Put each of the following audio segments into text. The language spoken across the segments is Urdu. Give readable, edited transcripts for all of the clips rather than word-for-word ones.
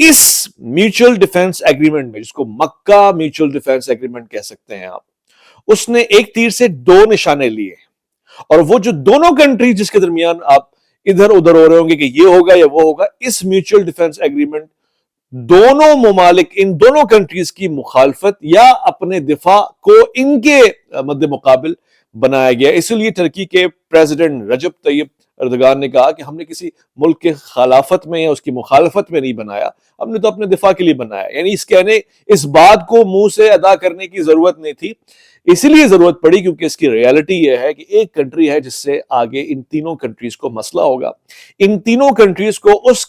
اس میوچل ڈیفنس ایگریمنٹ میں، جس کو مکہ میوچل ڈیفنس ایگریمنٹ کہہ سکتے ہیں آپ، اس نے ایک تیر سے دو نشانے لیے، اور وہ جو دونوں کنٹری جس کے درمیان آپ ادھر ادھر ہو رہے ہوں گے کہ یہ ہوگا یا وہ ہوگا، اس میوچل ڈیفنس ایگریمنٹ دونوں ممالک، ان دونوں کنٹریز کی مخالفت یا اپنے دفاع کو ان کے مد مقابل بنایا گیا۔ اسی لیے ترکی کے پریزیڈنٹ رجب طیب اردگان نے کہا کہ ہم نے کسی ملک کے خلافت میں یا اس کی مخالفت میں نہیں بنایا، ہم نے تو اپنے دفاع کے لیے بنایا۔ یعنی اس بات کو منہ سے ادا کرنے کی ضرورت نہیں تھی، اسی لیے ضرورت پڑی کیونکہ اس کی ریالٹی یہ ہے کہ ایک کنٹری ہے جس سے آگے ان تینوں کنٹریز کو مسئلہ ہوگا۔ ان تینوں کنٹریز کو اس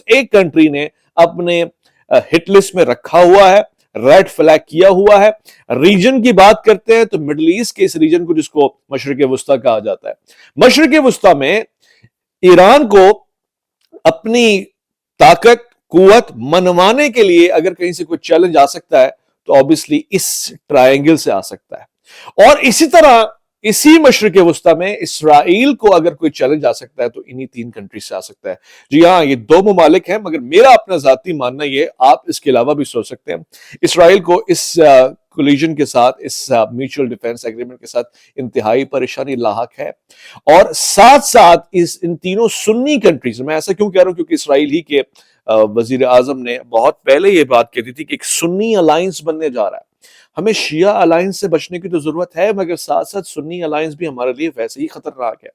ایک کنٹری نے اپنے ہٹ لسٹ میں رکھا ہوا ہے، ریڈ فلیگ کیا ہوا ہے۔ ریجن کی بات کرتے ہیں تو مڈل ایسٹ کے اس ریجن کو، جس کو مشرق وسطیٰ کہا جاتا ہے، مشرق وسطیٰ میں ایران کو اپنی طاقت قوت منوانے کے لیے اگر کہیں سے کوئی چیلنج آ سکتا ہے تو obviously اس ٹرائنگل سے آ سکتا ہے، اور اسی طرح اسی مشرق وسطیٰ میں اسرائیل کو اگر کوئی چیلنج آ سکتا ہے تو انہی تین کنٹری سے آ سکتا ہے۔ جی ہاں، یہ دو ممالک ہیں، مگر میرا اپنا ذاتی ماننا یہ، آپ اس کے علاوہ بھی سوچ سکتے ہیں، اسرائیل کو اس کولیجن کے ساتھ، اس میوچل ڈیفنس ایگریمنٹ کے ساتھ انتہائی پریشانی لاحق ہے، اور ساتھ ساتھ ان تینوں سنی کنٹریز، میں ایسا کیوں کہہ رہا ہوں کیونکہ اسرائیل ہی کے وزیر اعظم نے بہت پہلے یہ بات کہی تھی کہ ایک سنی الائنس بننے جا رہا ہے۔ ہمیں شیعہ الائنس سے بچنے کی تو ضرورت ہے، مگر ساتھ ساتھ سنی الائنس بھی ہمارے لیے ویسے ہی خطرناک ہے۔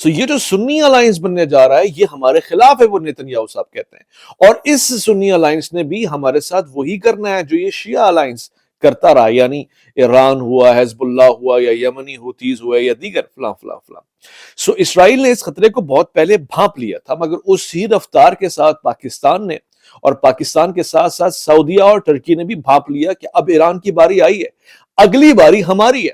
یہ جو سنی الائنس بننے جا رہا ہے یہ ہمارے خلاف ہے، وہ نیتنیاہو صاحب کہتے ہیں، اور اس سنی الائنس نے بھی ہمارے ساتھ وہی کرنا ہے جو یہ شیعہ الائنس کرتا رہا، یعنی ایران ہوا، حزب اللہ ہوا، یا یمنی ہوتیز ہوئے، یا دیگر فلاں فلاں فلاں۔ اسرائیل نے اس خطرے کو بہت پہلے بھانپ لیا تھا، مگر اسی رفتار کے ساتھ پاکستان نے، اور پاکستان کے ساتھ ساتھ سعودیہ اور ترکی نے بھی بھانپ لیا کہ اب ایران کی باری آئی ہے، اگلی باری ہماری ہے،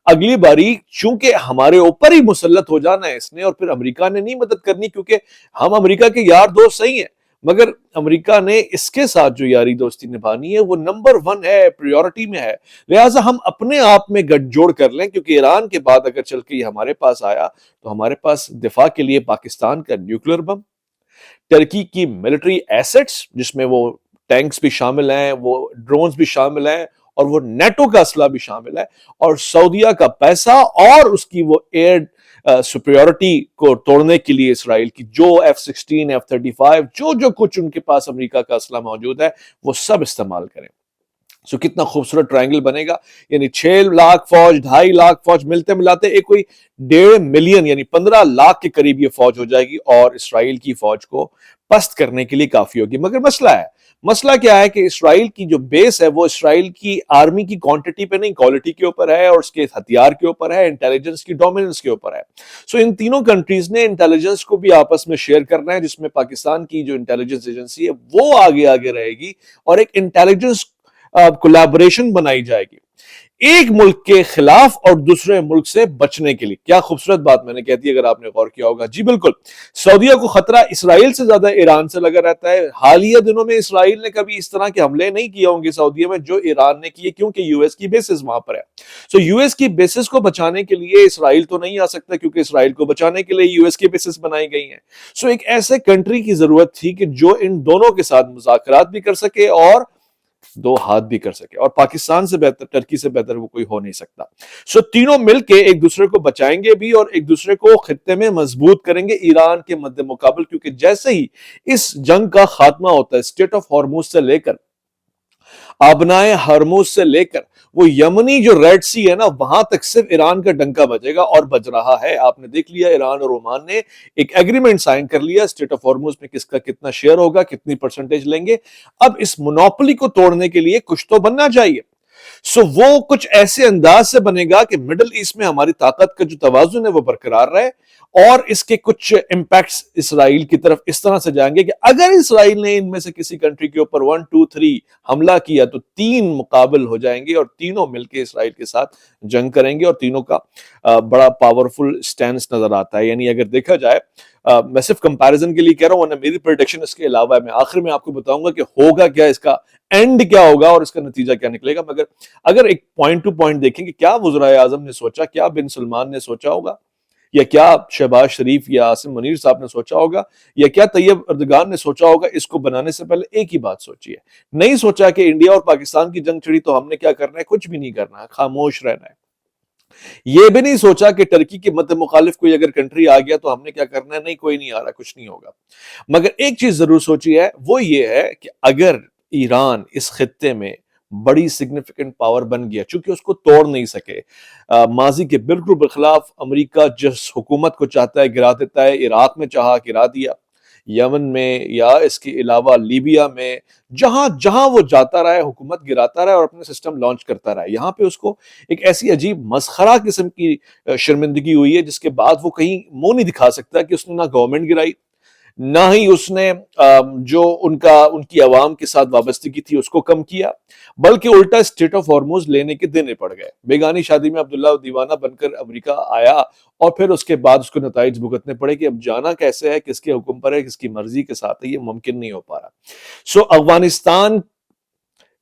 اگلی باری چونکہ ہمارے اوپر ہی مسلط ہو جانا ہے اس نے، اور پھر امریکہ نے نہیں مدد کرنی، کیونکہ ہم امریکہ کے یار دوست صحیح ہیں، مگر امریکہ نے اس کے ساتھ جو یاری دوستی نبھانی ہے وہ نمبر 1 ہے، پریورٹی میں ہے، لہٰذا ہم اپنے آپ میں گٹھ جوڑ کر لیں، کیونکہ ایران کے بعد اگر چل کے یہ ہمارے پاس آیا تو ہمارے پاس دفاع کے لیے پاکستان کا نیوکلیر بم، ترکی کی ملٹری ایسٹس جس میں وہ ٹینکس بھی شامل ہیں، وہ ڈرونز بھی شامل ہیں، اور وہ نیٹو کا اسلحہ بھی شامل ہے، اور سعودیہ کا پیسہ اور اس کی وہ ایئر سپریورٹی کو توڑنے کے لیے اسرائیل کی جو F-16 F-35 جو کچھ ان کے پاس امریکہ کا اسلحہ موجود ہے وہ سب استعمال کریں۔ کتنا خوبصورت ٹرائنگل بنے گا، یعنی 6 لاکھ فوج، 2.5 لاکھ فوج ملتے ملاتے ایک کوئی 1.5 ملین یعنی 15 لاکھ کے قریب یہ فوج ہو جائے گی، اور اسرائیل کی فوج کو پست کرنے کے لیے کافی ہوگی۔ مگر مسئلہ کیا ہے کہ اسرائیل کی جو بیس ہے وہ اسرائیل کی آرمی کی کوانٹٹی پہ نہیں، کوالٹی کے اوپر ہے، اور اس کے ہتھیار کے اوپر ہے، انٹیلیجنس کی ڈومیننس کے اوپر ہے۔ ان تینوں کنٹریز نے انٹیلیجنس کو بھی آپس میں شیئر کرنا ہے، جس میں پاکستان کی جو انٹیلیجنس ایجنسی ہے وہ آگے رہے گی، اور ایک انٹیلیجنس کولیبریشن بنائی جائے گی ایک ملک کے خلاف اور دوسرے ملک سے بچنے کے لیے۔ کیا خوبصورت بات میں نے کہہ دی، اگر آپ نے غور کیا ہوگا۔ جی بالکل، سعودیہ کو خطرہ اسرائیل سے زیادہ ایران سے لگا رہتا ہے۔ حالیہ دنوں میں اسرائیل نے کبھی اس طرح کے حملے نہیں کیے ہوں گے سعودیہ میں جو ایران نے کیے، کیونکہ یو ایس کی بیسز وہاں پر ہے۔ یو ایس کی بیسز کو بچانے کے لیے اسرائیل تو نہیں آ سکتا، کیونکہ اسرائیل کو بچانے کے لیے یو ایس کی بیسز بنائی گئی ہیں۔ ایک ایسے کنٹری کی ضرورت تھی کہ جو ان دونوں کے ساتھ مذاکرات بھی کر سکے اور دو ہاتھ بھی کر سکے، اور پاکستان سے بہتر، ترکی سے بہتر وہ کوئی ہو نہیں سکتا۔ تینوں مل کے ایک دوسرے کو بچائیں گے بھی، اور ایک دوسرے کو خطے میں مضبوط کریں گے ایران کے مد مقابل، کیونکہ جیسے ہی اس جنگ کا خاتمہ ہوتا ہے، اسٹریٹ آف ہارموز سے لے کر آبنائے ہرموز سے لے کر وہ یمنی جو ریڈ سی ہے نا، وہاں تک صرف ایران کا ڈنکا بجے گا، اور بج رہا ہے۔ آپ نے دیکھ لیا ایران اور عمان نے ایک ایگریمنٹ سائن کر لیا، اسٹریٹ آف ہارموز میں کس کا کتنا شیئر ہوگا، کتنی پرسنٹیج لیں گے۔ اب اس مونوپولی کو توڑنے کے لیے کچھ تو بننا چاہیے۔ وہ کچھ ایسے انداز سے بنے گا کہ مڈل ایسٹ میں ہماری طاقت کا جو توازن ہے وہ برقرار رہے، اور اس کے کچھ امپیکٹس اسرائیل کی طرف اس طرح سے جائیں گے کہ اگر اسرائیل نے ان میں سے کسی کنٹری کے اوپر 1 2 3 حملہ کیا تو 3 مقابل ہو جائیں گے، اور تینوں مل کے اسرائیل کے ساتھ جنگ کریں گے، اور تینوں کا بڑا پاورفل سٹینس نظر آتا ہے۔ یعنی اگر دیکھا جائے، میں صرف کمپیریزن کے لیے کہہ رہا ہوں، ورنہ میری پریڈکشن اس کے علاوہ ہے، میں آخر میں آپ کو بتاؤں گا کہ ہوگا کیا، اس کا اینڈ کیا ہوگا اور اس کا نتیجہ کیا نکلے گا۔ مگر اگر ایک پوائنٹ ٹو پوائنٹ دیکھیں کہ کیا وزرائے اعظم نے سوچا، کیا بن سلمان نے سوچا ہوگا، یا کیا شہباز شریف یا عاصم منیر صاحب نے سوچا ہوگا، یا کیا طیب اردگان نے سوچا ہوگا؟ اس کو بنانے سے پہلے ایک ہی بات سوچی ہے، نہیں سوچا کہ انڈیا اور پاکستان کی جنگ چھڑی تو ہم نے کیا کرنا ہے، کچھ بھی نہیں کرنا ہے، خاموش رہنا ہے۔ یہ بھی نہیں سوچا کہ ٹرکی کے مد مخالف کوئی اگر کنٹری آ گیا تو ہم نے کیا کرنا ہے، نہیں کوئی نہیں آ رہا، کچھ نہیں ہوگا۔ مگر ایک چیز ضرور سوچی ہے، وہ یہ ہے کہ اگر ایران اس خطے میں بڑی سگنیفیکنٹ پاور بن گیا، چونکہ اس کو توڑ نہیں سکے، ماضی کے بالکل برخلاف امریکہ جس حکومت کو چاہتا ہے گرا دیتا ہے، عراق میں چاہا گرا دیا، یمن میں یا اس کے علاوہ لیبیا میں، جہاں جہاں وہ جاتا رہا ہے حکومت گراتا رہا ہے اور اپنے سسٹم لانچ کرتا رہا ہے۔ یہاں پہ اس کو ایک ایسی عجیب مسخرہ قسم کی شرمندگی ہوئی ہے جس کے بعد وہ کہیں منہ نہیں دکھا سکتا کہ اس نے نہ گورنمنٹ گرائی، نہ ہی اس نے جو ان کی عوام کے ساتھ وابستگی تھی اس کو کم کیا، بلکہ الٹا اسٹیٹ آف ہارموز لینے کے دینے پڑ گئے۔ بیگانی شادی میں عبداللہ دیوانہ بن کر امریکہ آیا اور پھر اس کے بعد اس کو نتائج بھگتنے پڑے کہ اب جانا کیسے ہے، کس کے حکم پر ہے، کس کی مرضی کے ساتھ ہے، یہ ممکن نہیں ہو پا رہا۔ سو افغانستان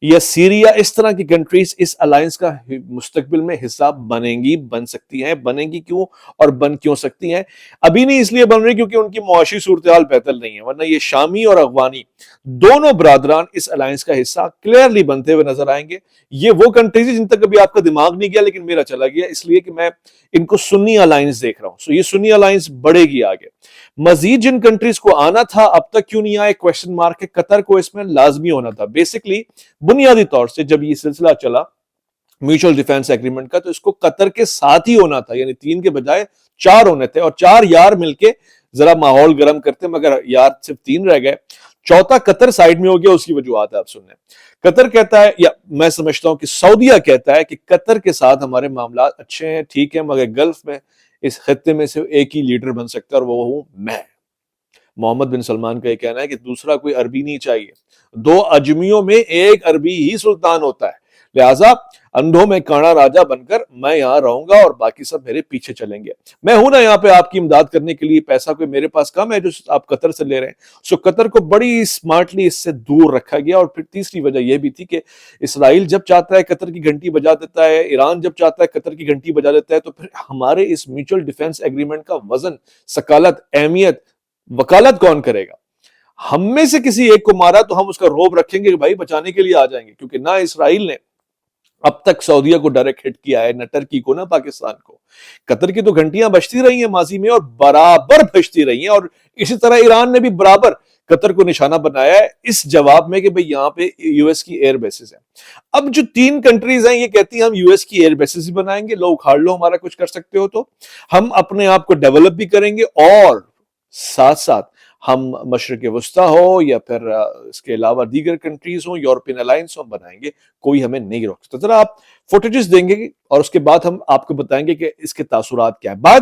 یا سیریا، اس طرح کی کنٹریز اس الائنس کا مستقبل میں حصہ بنیں گی، بن سکتی ہیں۔ بنیں گی کیوں اور بن کیوں سکتی ہیں؟ ابھی نہیں اس لیے بن رہی کیونکہ ان کی معاشی صورتحال بہتر نہیں ہے، ورنہ یہ شامی اور افغانی دونوں برادران اس الائنس کا حصہ کلیئرلی بنتے ہوئے نظر آئیں گے۔ یہ وہ کنٹریز جن تک ابھی آپ کا دماغ نہیں گیا لیکن میرا چلا گیا، اس لیے کہ میں ان کو سنی الائنس دیکھ رہا ہوں۔ سو یہ سنی الائنس بڑھے گی آگے۔ مزید جن کنٹریز کو آنا تھا اب تک کیوں نہیں آئے، کویسچن مارک ہے۔ قطر کو اس میں لازمی ہونا تھا۔ بیسکلی بنیادی طور سے جب یہ سلسلہ چلا میوچل ڈیفینس ایگریمنٹ کا تو اس کو قطر کے ساتھ ہی ہونا تھا، یعنی 3 کے بجائے 4 ہونے تھے، اور 4 یار مل کے ذرا ماحول گرم کرتے، مگر یار صرف 3 رہ گئے۔ چوتھا قطر سائیڈ میں ہو گیا، اس کی وجوہات ہے آپ سن لیں۔ قطر کہتا ہے، یا میں سمجھتا ہوں کہ سعودیہ کہتا ہے کہ قطر کے ساتھ ہمارے معاملات اچھے ہیں، ٹھیک ہے، مگر گلف میں اس خطے میں سے ایک ہی لیڈر بن سکتا ہے اور وہ ہوں میں۔ محمد بن سلمان کا یہ کہنا ہے کہ دوسرا کوئی عربی نہیں چاہیے، 2 اجمیوں میں ایک عربی ہی سلطان ہوتا ہے، لہٰذا اندھوں میں کانا راجہ بن کر میں یہاں رہوں گا اور باقی سب میرے پیچھے چلیں گے۔ میں ہوں نا یہاں پہ آپ کی امداد کرنے کے لیے، پیسہ کوئی میرے پاس کم ہے جو آپ قطر سے لے رہے ہیں۔ سو قطر کو بڑی سمارٹلی اس سے دور رکھا گیا، اور پھر تیسری وجہ یہ بھی تھی کہ اسرائیل جب چاہتا ہے قطر کی گھنٹی بجا دیتا ہے، ایران جب چاہتا ہے قطر کی گھنٹی بجا دیتا ہے، تو پھر ہمارے اس میوچل ڈیفینس ایگریمنٹ کا وزن، ثقالت، اہمیت، وکالت کون کرے گا؟ ہم میں سے کسی ایک کو مارا تو ہم اس کا روب رکھیں گے کہ بھائی بچانے کے لیے آ جائیں گے، کیونکہ نہ اسرائیل نے اب تک سعودیہ کو ڈائریکٹ ہٹ کیا ہے، نہ ٹرکی کو، نہ پاکستان کو۔ قطر کی تو گھنٹیاں بجتی رہی ہیں ماضی میں اور برابر بجتی رہی ہیں، اور اسی طرح ایران نے بھی برابر قطر کو نشانہ بنایا ہے اس جواب میں کہ بھئی یہاں پہ یو ایس کی ایئر بیسز ہیں۔ اب جو 3 کنٹریز ہیں یہ کہتی ہیں ہم یو ایس کی ایئر بیسز بھی بنائیں گے، لو اکھاڑ لو ہمارا کچھ کر سکتے ہو تو، ہم اپنے آپ کو ڈیولپ بھی کریں گے، اور ساتھ ساتھ ہم مشرق وسطیٰ ہو یا پھر اس کے علاوہ دیگر کنٹریز ہوں، یورپین الائنس ہم بنائیں گے، کوئی ہمیں نہیں روک سکتا۔ ذرا آپ فوٹیجز دیں گے اور اس کے بعد ہم آپ کو بتائیں گے کہ اس کے تاثرات کیا ہے۔ بائی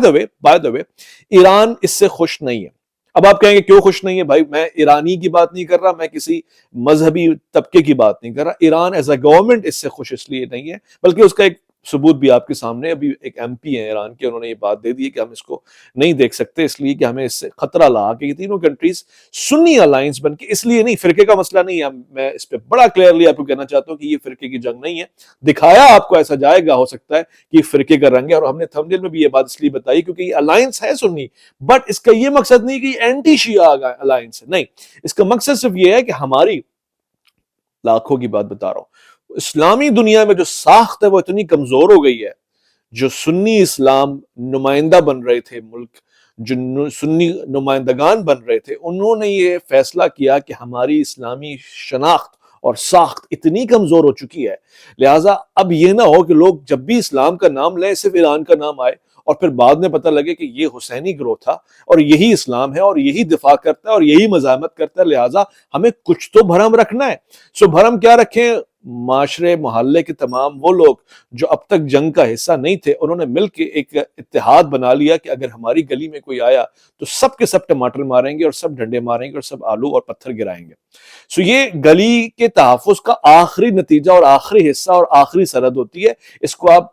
دا وے ایران اس سے خوش نہیں ہے۔ اب آپ کہیں گے کیوں خوش نہیں ہے؟ بھائی میں ایرانی کی بات نہیں کر رہا، میں کسی مذہبی طبقے کی بات نہیں کر رہا۔ ایران ایز اے گورنمنٹ اس سے خوش اس لیے نہیں ہے، بلکہ اس کا ایک ثبوت بھی آپ کے سامنے، ابھی ایک ایم پی ہیں ایران کے، انہوں نے یہ بات دے دی ہے کہ ہم اس کو نہیں دیکھ سکتے، اس لیے کہ ہمیں اس سے خطرہ لا کہ یہ تینوں کنٹریز سنی الائنس بن کے، اس لیے نہیں، فرقے کا مسئلہ نہیں ہے، میں اس پہ بڑا کلیئرلی آپ کو کہنا چاہتا ہوں کہ یہ فرقے کی جنگ نہیں ہے۔ دکھایا آپ کو ایسا جائے گا، ہو سکتا ہے کہ یہ فرقے کا رنگ ہے، اور ہم نے تھمبنیل میں بھی یہ بات اس لیے بتائی کیونکہ یہ الائنس ہے سنی، بٹ اس کا یہ مقصد نہیں کہ یہ اینٹی شیعہ الائنس ہے، نہیں، اس کا مقصد صرف یہ ہے کہ ہماری لاکھوں کی بات بتا رہا ہوں، اسلامی دنیا میں جو ساخت ہے وہ اتنی کمزور ہو گئی ہے، جو سنی اسلام نمائندہ بن رہے تھے ملک، جو سنی نمائندگان بن رہے تھے، انہوں نے یہ فیصلہ کیا کہ ہماری اسلامی شناخت اور ساخت اتنی کمزور ہو چکی ہے، لہٰذا اب یہ نہ ہو کہ لوگ جب بھی اسلام کا نام لیں صرف ایران کا نام آئے اور پھر بعد میں پتہ لگے کہ یہ حسینی گروہ تھا اور یہی اسلام ہے اور یہی دفاع کرتا ہے اور یہی مزاحمت کرتا ہے، لہٰذا ہمیں کچھ تو بھرم رکھنا ہے۔ سو بھرم کیا رکھیں؟ معاشرے محلے کے تمام وہ لوگ جو اب تک جنگ کا حصہ نہیں تھے، انہوں نے مل کے ایک اتحاد بنا لیا کہ اگر ہماری گلی میں کوئی آیا تو سب کے سب ٹماٹر ماریں گے اور سب ڈنڈے ماریں گے اور سب آلو اور پتھر گرائیں گے۔ سو یہ گلی کے تحفظ کا آخری نتیجہ اور آخری حصہ اور آخری سرحد ہوتی ہے۔ اس کو آپ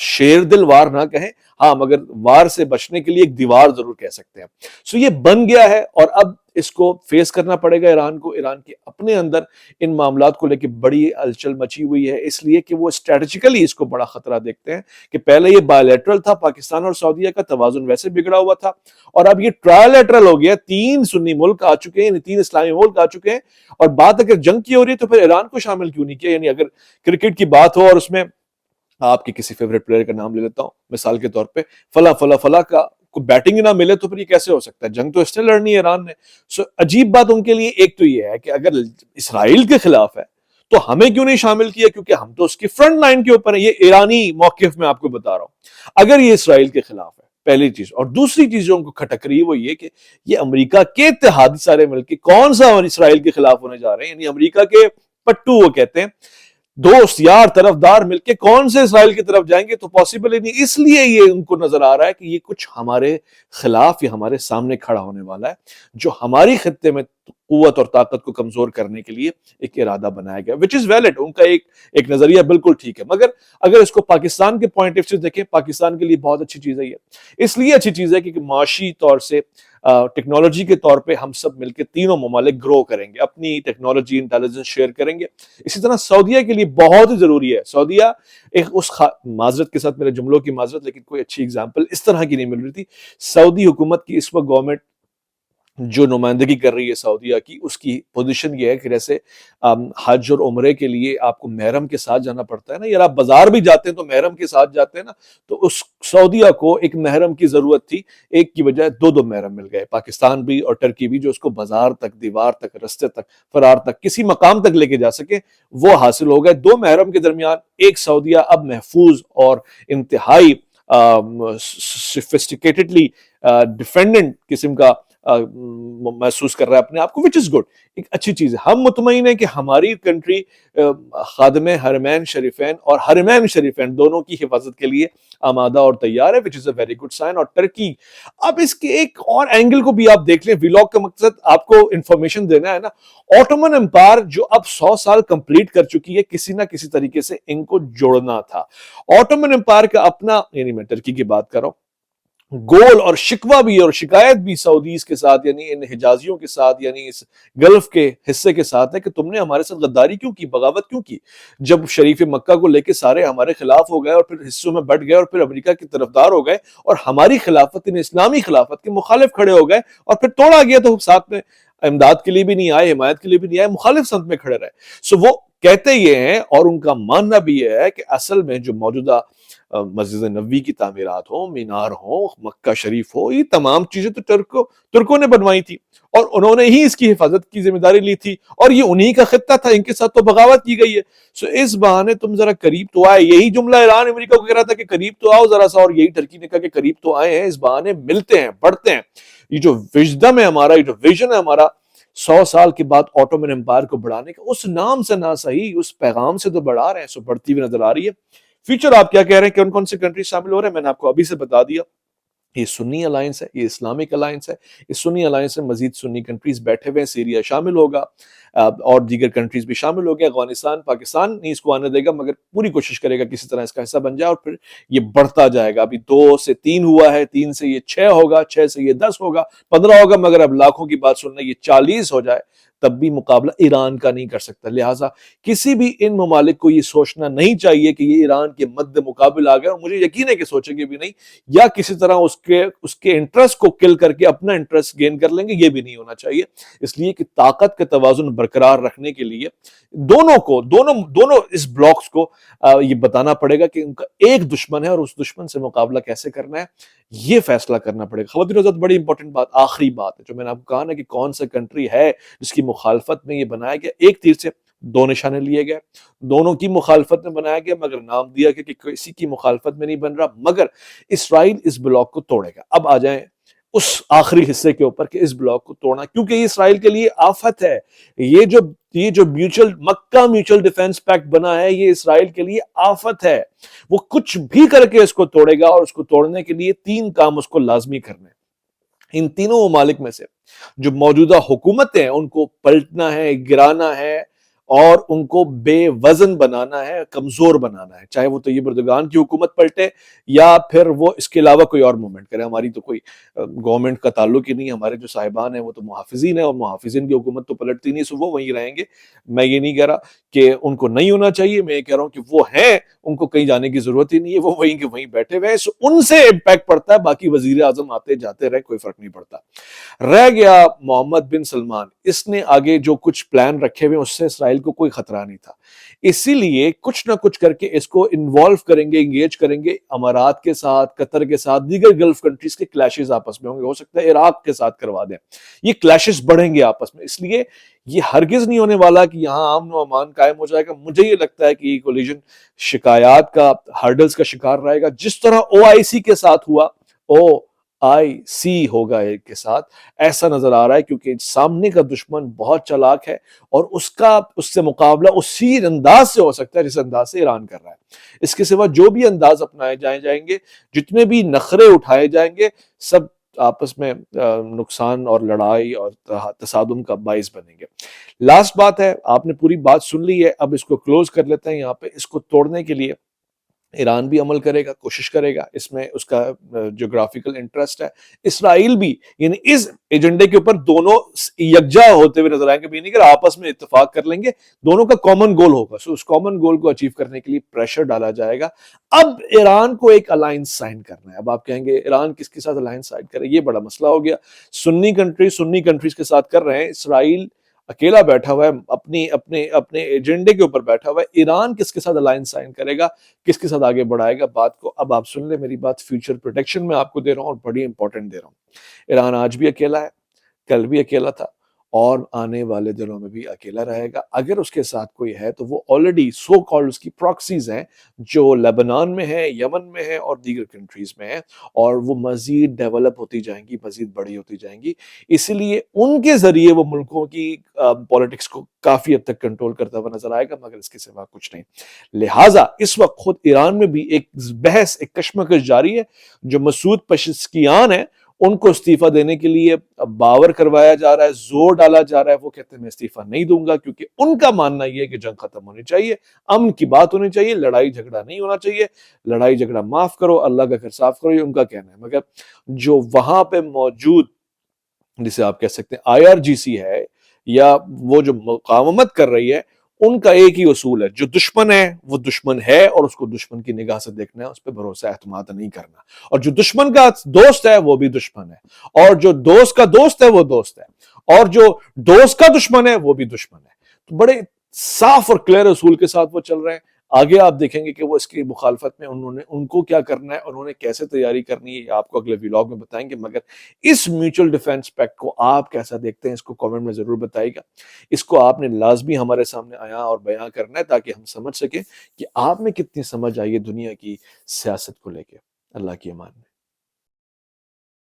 شیر دل وار نہ کہیں، ہاں، مگر وار سے بچنے کے لیے ایک دیوار ضرور کہہ سکتے ہیں۔ سو یہ بن گیا ہے، اور اب اس کو فیس کرنا پڑے گا ایران کو. ایران کے اپنے اندر ان معاملات کو لے کے بڑی ہلچل مچی ہوئی ہے، اس لیے کہ وہ اسٹریٹجیکلی اس کو بڑا خطرہ دیکھتے ہیں کہ پہلے یہ بائیلیٹرل تھا، پاکستان اور سعودیہ کا توازن ویسے بگڑا ہوا تھا، اور اب یہ ٹرائیلیٹرل ہو گیا. 3 سنی ملک آ چکے ہیں، 3 اسلامی ملک آ چکے ہیں، اور بات اگر جنگ کی ہو رہی ہے تو پھر ایران کو شامل کیوں نہیں کیا؟ یعنی اگر کرکٹ کی بات ہو اور اس میں آپ کے کسی فیوریٹ پلیئر کا نام لے لیتا ہوں مثال کے طور پہ، فلاں فلاں فلاں کا کو بیٹنگ نہ ملے تو پھر یہ کیسے ہو سکتا ہے؟ جنگ تو اس نے لڑنی ہے ایران نے. سو عجیب بات ان کے لیے ایک تو یہ ہے کہ اگر اسرائیل کے خلاف ہے تو ہمیں کیوں نہیں شامل کیا، کیونکہ ہم تو اس کی فرنٹ لائن کے اوپر ہیں. یہ ایرانی موقف میں آپ کو بتا رہا ہوں. اگر یہ اسرائیل کے خلاف ہے پہلی چیز، اور دوسری چیز جو ان کو کھٹک رہی ہے وہ یہ کہ یہ امریکہ کے اتحادی سارے مل کے کون سا اسرائیل کے خلاف ہونے جا رہے ہیں. یعنی امریکہ کے پٹو وہ کہتے ہیں، دوست یار طرفدار مل کے کون سے اسرائیل کی طرف جائیں گے؟ تو پاسبل ہی نہیں. اس لیے یہ ان کو نظر آ رہا ہے کہ یہ کچھ ہمارے خلاف یا ہمارے سامنے کھڑا ہونے والا ہے، جو ہماری خطے میں قوت اور طاقت کو کمزور کرنے کے لیے ایک ارادہ بنایا گیا. وچ از ویلڈ، ان کا ایک نظریہ بالکل ٹھیک ہے. مگر اگر اس کو پاکستان کے پوائنٹ آف سے دیکھیں، پاکستان کے لیے بہت اچھی چیز ہے یہ. اس لیے اچھی چیز ہے کہ معاشی طور سے، ٹیکنالوجی کے طور پہ ہم سب مل کے تینوں ممالک گرو کریں گے، اپنی ٹیکنالوجی انٹیلیجنس شیئر کریں گے. اسی طرح سعودیہ کے لیے بہت ہی ضروری ہے. سعودیہ ایک اس معذرت کے ساتھ میرے جملوں کی معذرت، لیکن کوئی اچھی اگزامپل اس طرح کی نہیں مل رہی تھی. سعودی حکومت کی اس وقت گورنمنٹ جو نمائندگی کر رہی ہے سعودیہ کی، اس کی پوزیشن یہ ہے کہ جیسے حج اور عمرے کے لیے آپ کو محرم کے ساتھ جانا پڑتا ہے نا، یا آپ بازار بھی جاتے ہیں تو محرم کے ساتھ جاتے ہیں نا، تو اس سعودیہ کو ایک محرم کی ضرورت تھی، ایک کی بجائے 2 محرم مل گئے. پاکستان بھی اور ٹرکی بھی، جو اس کو بازار تک، دیوار تک، رستے تک، فرار تک، کسی مقام تک لے کے جا سکے، وہ حاصل ہو گئے. 2 محرم کے درمیان ایک سعودیہ اب محفوظ اور انتہائی سفسٹیکیٹڈلی ڈیفینڈنٹ قسم کا محسوس کر رہا ہے اپنے آپ کو، وچ از گڈ، ایک اچھی چیز ہے. ہم مطمئن ہیں کہ ہماری کنٹری خادم حرمین شریفین اور حرمین شریفین دونوں کی حفاظت کے لیے آمادہ اور تیار ہے، وچ از اے ویری گڈ سائن. اور ٹرکی، اب اس کے ایک اور اینگل کو بھی آپ دیکھ لیں. ویلاگ کا مقصد آپ کو انفارمیشن دینا ہے نا. آٹومن امپائر جو اب 100 سال کمپلیٹ کر چکی ہے، کسی نہ کسی طریقے سے ان کو جوڑنا تھا. آٹومن امپائر کا اپنا، یعنی میں ٹرکی کی بات کر رہا ہوں، گول اور شکوہ بھی اور شکایت بھی سعودیز کے ساتھ، یعنی ان حجازیوں کے ساتھ، یعنی اس گلف کے حصے کے ساتھ ہے کہ تم نے ہمارے ساتھ غداری کیوں کی، بغاوت کیوں کی. جب شریف مکہ کو لے کے سارے ہمارے خلاف ہو گئے اور پھر حصوں میں بٹ گئے اور پھر امریکہ کی طرفدار ہو گئے اور ہماری خلافت، یعنی اسلامی خلافت کے مخالف کھڑے ہو گئے، اور پھر توڑا گیا تو ساتھ میں امداد کے لیے بھی نہیں آئے، حمایت کے لیے بھی نہیں آئے، مخالف سمت میں کھڑے رہے. سو وہ کہتے یہ ہیں، اور ان کا ماننا بھی یہ ہے کہ اصل میں جو موجودہ مسجد نبوی کی تعمیرات ہوں، مینار ہوں، مکہ شریف ہو، یہ تمام چیزیں تو ترکوں نے بنوائی تھی، اور انہوں نے ہی اس کی حفاظت کی ذمہ داری لی تھی، اور یہ انہی کا خطہ تھا. ان کے ساتھ تو بغاوت کی گئی ہے. سو اس بہانے تم ذرا قریب تو آئے. یہی جملہ ایران امریکہ کو کہہ رہا تھا کہ قریب تو آؤ ذرا سا، اور یہی ٹرکی نے کہا کہ قریب تو آئے ہیں. اس بہانے ملتے ہیں، بڑھتے ہیں. یہ جو وژڈم ہے ہمارا، یہ جو ویژن ہے ہمارا 100 سال کے بعد آٹومن امپائر کو بڑھانے کا، اس نام سے نہ صحیح اس پیغام سے تو بڑھا رہے ہیں. سو بڑھتی ہوئی نظر آ رہی ہے. فیوچر آپ کیا کہہ رہے ہیں کہ کون سے کنٹری شامل ہو رہے ہیں؟ میں نے آپ کو ابھی سے بتا دیا. یہ سنی الائنس ہے، یہ اسلامک الائنس ہے. اس سنی الائنس میں مزید سنی کنٹریز بیٹھے ہوئے ہیں. سیریا شامل ہوگا، اور دیگر کنٹریز بھی شامل ہو گئے. افغانستان، پاکستان نہیں اس کو آنے دے گا، مگر پوری کوشش کرے گا کسی طرح اس کا حصہ بن جائے، اور پھر یہ بڑھتا جائے گا. ابھی 2 سے 3 ہوا ہے، 3 سے یہ 6 ہوگا، 6 سے یہ 10 ہوگا، 15 ہوگا. مگر اب لاکھوں کی بات سن رہے، یہ 40 ہو جائے تب بھی مقابلہ ایران کا نہیں کر سکتا. لہٰذا کسی بھی ان ممالک کو یہ سوچنا نہیں چاہیے کہ یہ ایران کے مد مقابل آ گئے، اور مجھے یقین ہے کہ سوچیں گے بھی نہیں، یا کسی طرح اس کے انٹرسٹ کو کل کر کے اپنا انٹرسٹ گین کر لیں گے. یہ بھی نہیں ہونا چاہیے. اس لیے کہ طاقت کا توازن برقرار رکھنے کے لیے دونوں اس بلاکس کو یہ بتانا پڑے گا کہ ان کا ایک دشمن ہے، اور اس دشمن سے مقابلہ کیسے کرنا ہے یہ فیصلہ کرنا پڑے گا. خواتین و حضرات، بڑی امپورٹنٹ بات، آخری بات ہے جو میں نے آپ کو کہا نا کہ کون سا کنٹری ہے جس کی مخالفت میں یہ بنایا گیا. ایک تیر سے 2 نشانے لیے گئے، دونوں کی مخالفت میں بنایا گیا، مگر نام دیا کہ کسی کی مخالفت میں نہیں بن رہا. مگر اسرائیل اس بلاک کو توڑے گا. اب آ جائیں اس آخری حصے کے اوپر کہ اس بلاک کو توڑنا، کیونکہ یہ اسرائیل کے لیے آفت ہے. یہ جو مکہ میوچل ڈیفنس پیکٹ بنا ہے، یہ اسرائیل کے لیے آفت ہے. وہ کچھ بھی کر کے اس کو توڑے گا، اور اس کو توڑنے کے لیے 3 کام اس کو لازمی کرنے. ان تینوں ممالک میں سے جو موجودہ حکومتیں ہیں ان کو پلٹنا ہے، گرانا ہے، اور ان کو بے وزن بنانا ہے، کمزور بنانا ہے، چاہے وہ طیب اردگان کی حکومت پلٹے یا پھر وہ اس کے علاوہ کوئی اور موومنٹ کرے۔ ہماری تو کوئی گورنمنٹ کا تعلق ہی نہیں، ہمارے جو صاحبان ہیں وہ تو محافظین ہیں، اور محافظین کی حکومت تو پلٹتی نہیں، سو وہ وہیں رہیں گے۔ میں یہ نہیں کہہ رہا کہ ان کو نہیں ہونا چاہیے، میں یہ کہہ رہا ہوں کہ وہ ہیں، ان کو کہیں جانے کی ضرورت ہی نہیں ہے، وہ وہیں کے وہیں بیٹھے ہوئے ہیں، سو ان سے امپیکٹ پڑتا ہے، باقی وزیر اعظم آتے جاتے رہے، کوئی فرق نہیں پڑتا۔ رہ گیا محمد بن سلمان، اس نے آگے جو کچھ پلان رکھے ہوئے اس سے اسرائیل کو کوئی خطرہ نہیں تھا، اسی لیے کچھ نہ کچھ کر کے اس کو انوالو کریں گے، انگیج کریں گے، امارات کے ساتھ، قطر کے ساتھ، دیگر گلف کنٹریز کے کلیشز آپس میں ہوں گے، ہو سکتا ہے عراق کے ساتھ کروا دیں، یہ کلیشز بڑھیں گے آپس میں، اس لیے یہ ہرگز نہیں ہونے والا کہ یہاں امن و امان قائم ہو جائے گا۔ مجھے یہ لگتا ہے کہ یہ کولیجن شکایات کا، ہرڈلز کا شکار رہے گا، جس طرح او آئی سی کے ساتھ ہوا، او آئی سی ہوگا ایک کے ساتھ، ایسا نظر آ رہا ہے، کیونکہ سامنے کا دشمن بہت چالاک ہے اور اس سے مقابلہ اسی انداز سے ہو سکتا ہے جس انداز سے ایران کر رہا ہے۔ اس کے سوا جو بھی انداز اپنائے جائیں گے، جتنے بھی نخرے اٹھائے جائیں گے، سب آپس میں نقصان اور لڑائی اور تصادم کا باعث بنیں گے۔ لاسٹ بات ہے، آپ نے پوری بات سن لی ہے، اب اس کو کلوز کر لیتے ہیں یہاں پہ۔ اس کو توڑنے کے لیے ایران بھی عمل کرے گا، کوشش کرے گا، اس میں اس کا جغرافیکل انٹرسٹ ہے، اسرائیل بھی، یعنی اس ایجنڈے کے اوپر دونوں یکجا ہوتے ہوئے نظر آئیں گے، بھی نہیں کہ آپس میں اتفاق کر لیں گے، دونوں کا کامن گول ہوگا، سو اس کامن گول کو اچیو کرنے کے لیے پریشر ڈالا جائے گا۔ اب ایران کو ایک الائنس سائن کرنا ہے، اب آپ کہیں گے ایران کس کے ساتھ الائنس سائن کرے، یہ بڑا مسئلہ ہو گیا۔ سنی کنٹریز کے ساتھ کر رہے ہیں، اسرائیل اکیلا بیٹھا ہوا ہے، اپنے ایجنڈے کے اوپر بیٹھا ہوا ہے، ایران کس کے ساتھ الائنس سائن کرے گا، کس کے ساتھ آگے بڑھائے گا بات کو۔ اب آپ سن لیں میری بات، فیوچر پروٹیکشن میں آپ کو دے رہا ہوں، اور بڑی امپورٹنٹ دے رہا ہوں۔ ایران آج بھی اکیلا ہے، کل بھی اکیلا تھا، اور آنے والے دنوں میں بھی اکیلا رہے گا۔ اگر اس کے ساتھ کوئی ہے تو وہ آلریڈی سو کالڈ اس کی پراکسیز ہیں، جو لبنان میں ہیں، یمن میں ہیں، اور دیگر کنٹریز میں ہیں، اور وہ مزید ڈیولپ ہوتی جائیں گی، مزید بڑی ہوتی جائیں گی، اسی لیے ان کے ذریعے وہ ملکوں کی پولیٹکس کو کافی حد تک کنٹرول کرتا ہوا نظر آئے گا، مگر اس کے سوا کچھ نہیں۔ لہٰذا اس وقت خود ایران میں بھی ایک بحث، ایک کشمکش جاری ہے۔ جو مسعود پشسکیان ہیں، ان کو استعفیٰ دینے کے لیے باور کروایا جا رہا ہے، زور ڈالا جا رہا ہے، وہ کہتے ہیں میں استعفیٰ نہیں دوں گا، کیونکہ ان کا ماننا یہ ہے کہ جنگ ختم ہونی چاہیے، امن کی بات ہونی چاہیے، لڑائی جھگڑا نہیں ہونا چاہیے، لڑائی جھگڑا معاف کرو، اللہ کا گھر صاف کرو، یہ ان کا کہنا ہے۔ مگر جو وہاں پہ موجود، جسے آپ کہہ سکتے ہیں آئی آر جی سی ہے، یا وہ جو مقاومت کر رہی ہے، ان کا ایک ہی اصول ہے، جو دشمن ہے وہ دشمن ہے، اور اس کو دشمن کی نگاہ سے دیکھنا ہے، اس پہ بھروسہ اعتماد نہیں کرنا، اور جو دشمن کا دوست ہے وہ بھی دشمن ہے، اور جو دوست کا دوست ہے وہ دوست ہے، اور جو دوست کا دشمن ہے وہ بھی دشمن ہے۔ تو بڑے صاف اور کلیئر اصول کے ساتھ وہ چل رہے ہیں۔ آگے آپ دیکھیں گے کہ وہ اس کی مخالفت میں ان کو کیا کرنا ہے، انہوں نے کیسے تیاری کرنی ہے، آپ کو اگلے ویلاگ میں بتائیں گے۔ مگر اس میوچل ڈیفنس پیکٹ کو آپ کیسا دیکھتے ہیں، اس کو کامنٹ میں ضرور بتائیے گا۔ اس کو آپ نے لازمی ہمارے سامنے آیا اور بیان کرنا ہے، تاکہ ہم سمجھ سکیں کہ آپ میں کتنی سمجھ آئی ہے دنیا کی سیاست کو لے کے۔ اللہ کی امان۔